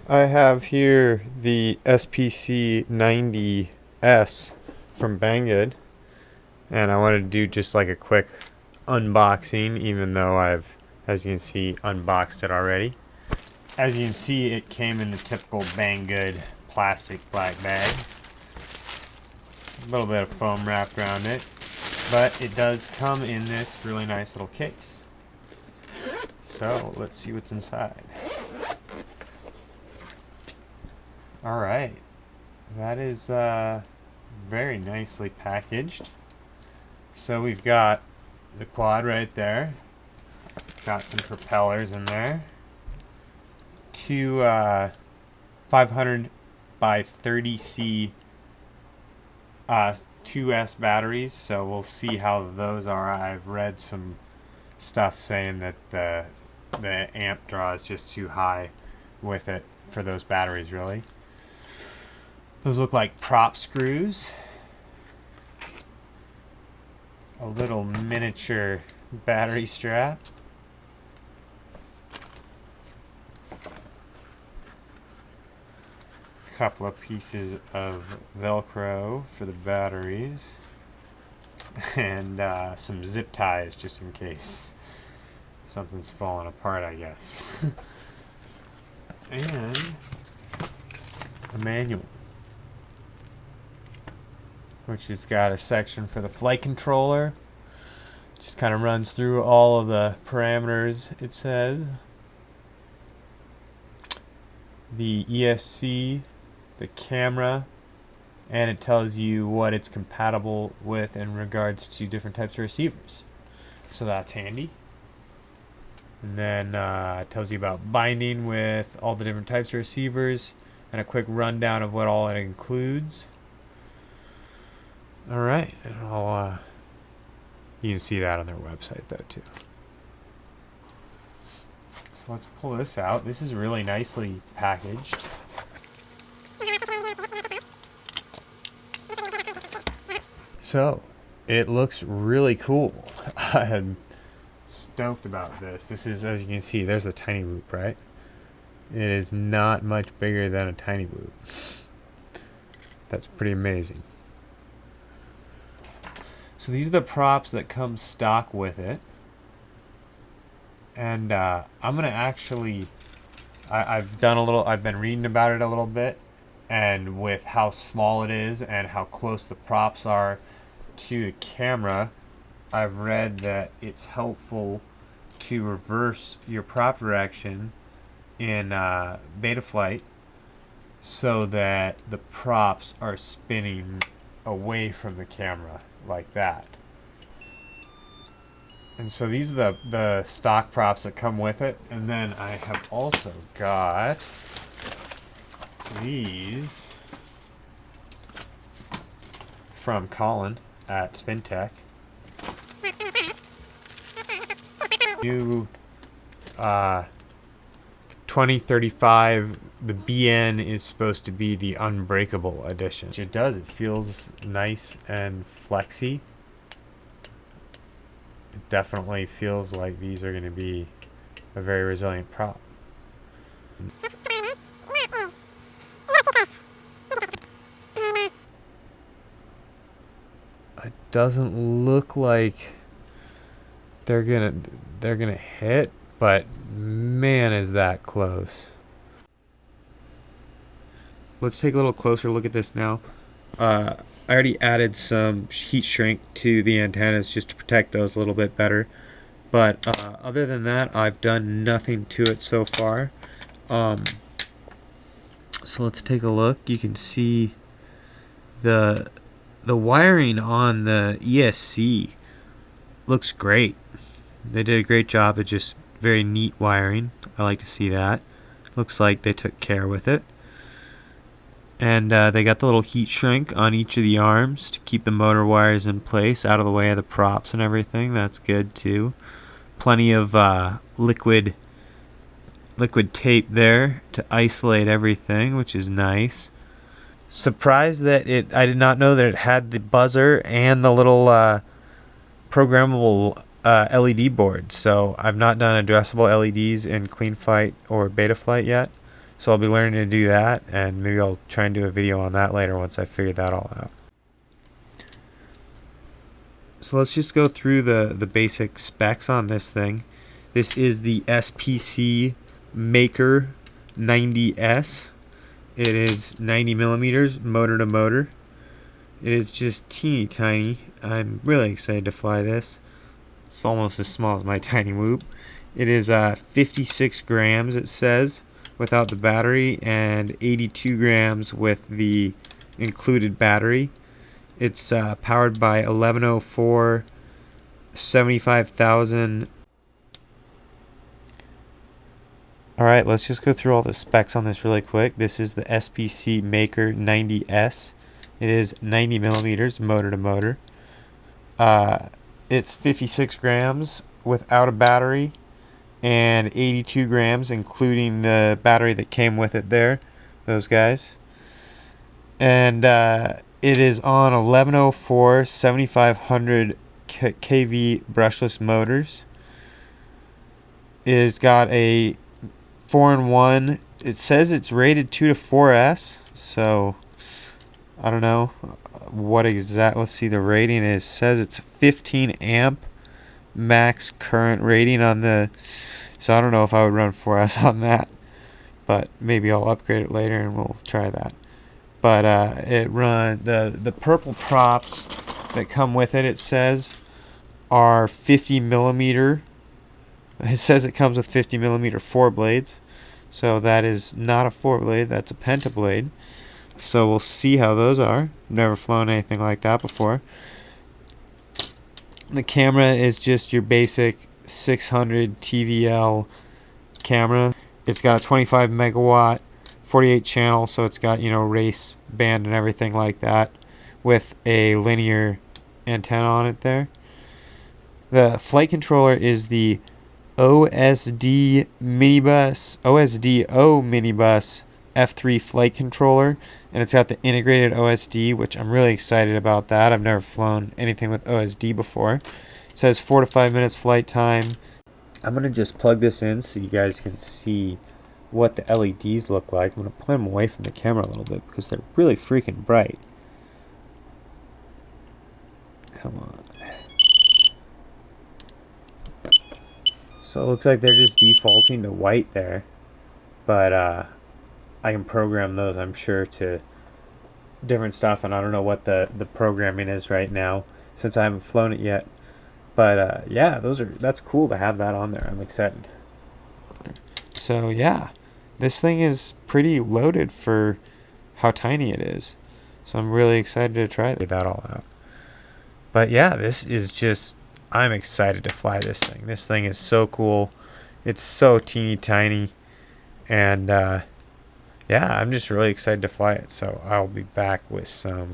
I have here the SPC 90S from Banggood, and I wanted to do just like a quick unboxing, even though I've, as you can see, unboxed it already. As you can see, it came in the typical Banggood plastic black bag. A little bit of foam wrapped around it, but it does come in this really nice little case. So let's see what's inside. Alright, that is very nicely packaged. So we've got the quad right there, got some propellers in there, two 500 by 30C 2S batteries, so we'll see how those are. I've read some stuff saying that the amp draw is just too high with it for those batteries, really. Those look like prop screws. A little miniature battery strap. A couple of pieces of Velcro for the batteries. And some zip ties just in case something's falling apart, I guess. And a manual, which has got a section for the flight controller. Just kind of runs through all of the parameters, it says. The ESC, the camera, and it tells you what it's compatible with in regards to different types of receivers. So that's handy. And then it tells you about binding with all the different types of receivers and a quick rundown of what all it includes. Alright, and you can see that on their website though too. So let's pull this out. This is really nicely packaged. So, it looks really cool. I'm stoked about this. This is, as you can see, there's a tiny loop, right? It is not much bigger than a tiny loop. That's pretty amazing. So these are the props that come stock with it. And I'm gonna actually, I've been reading about it a little bit, and with how small it is and how close the props are to the camera, I've read that it's helpful to reverse your prop direction in beta flight so that the props are spinning away from the camera like that. And so these are the stock props that come with it, and then I have also got these from Colin at SpinTech. New 2035, the BN is supposed to be the unbreakable edition. It does, it feels nice and flexy. It definitely feels like these are going to be a very resilient prop. It doesn't look like they're gonna hit, but man, is that close. Let's take a little closer look at this now. I already added some heat shrink to the antennas just to protect those a little bit better, but other than that, I've done nothing to it so far. So let's take a look. You can see the wiring on the ESC looks great. They did a great job of just very neat wiring. I like to see that. Looks like they took care with it. And they got the little heat shrink on each of the arms to keep the motor wires in place out of the way of the props and everything. That's good too. Plenty of liquid tape there to isolate everything, which is nice. Surprised that I did not know that it had the buzzer and the little programmable LED board. So I've not done addressable LEDs in clean flight or beta flight yet. So I'll be learning to do that, and maybe I'll try and do a video on that later once I figure that all out. So let's just go through the basic specs on this thing. This is the SPC Maker 90S. It is 90 millimeters motor to motor. It is just teeny tiny. I'm really excited to fly this. It's almost as small as my tiny whoop. It is 56 grams, it says, without the battery, and 82 grams with the included battery. It's powered by 1104 75,000. Alright, let's just go through all the specs on this really quick. This is the SPC Maker 90S. It is 90 millimeters motor to motor. It's 56 grams without a battery, and 82 grams including the battery that came with it there, those guys. And it is on 1104 7500 kV brushless motors. It has got a 4-in-1. It says it's rated 2 to 4S, so I don't know what exact. Let's see the rating. It says it's 15 amp max current rating on the, so I don't know if I would run 4S on that, but maybe I'll upgrade it later and we'll try that. But it run the purple props that come with it, it says, are 50 millimeter. It says it comes with 50 millimeter 4 blades, so that is not a 4 blade, that's a pentablade. So we'll see how those are. Never flown anything like that before. The camera is just your basic 600 TVL camera. It's got a 25 megawatt 48 channel, so it's got, you know, race band and everything like that, with a linear antenna on it there. The flight controller is the OSDO minibus F3 flight controller, and it's got the integrated OSD, which I'm really excited about that. I've never flown anything with OSD before. It says 4 to 5 minutes flight time. I'm going to just plug this in so you guys can see what the LEDs look like. I'm going to point them away from the camera a little bit because they're really freaking bright. Come on. So it looks like they're just defaulting to white there, but I can program those, I'm sure, to different stuff, and I don't know what the programming is right now since I haven't flown it yet. But yeah, that's cool to have that on there. I'm excited. So yeah, this thing is pretty loaded for how tiny it is. So I'm really excited to try that all out. But yeah, this is just, I'm excited to fly this thing. This thing is so cool. It's so teeny tiny, and yeah, I'm just really excited to fly it. So I'll be back with some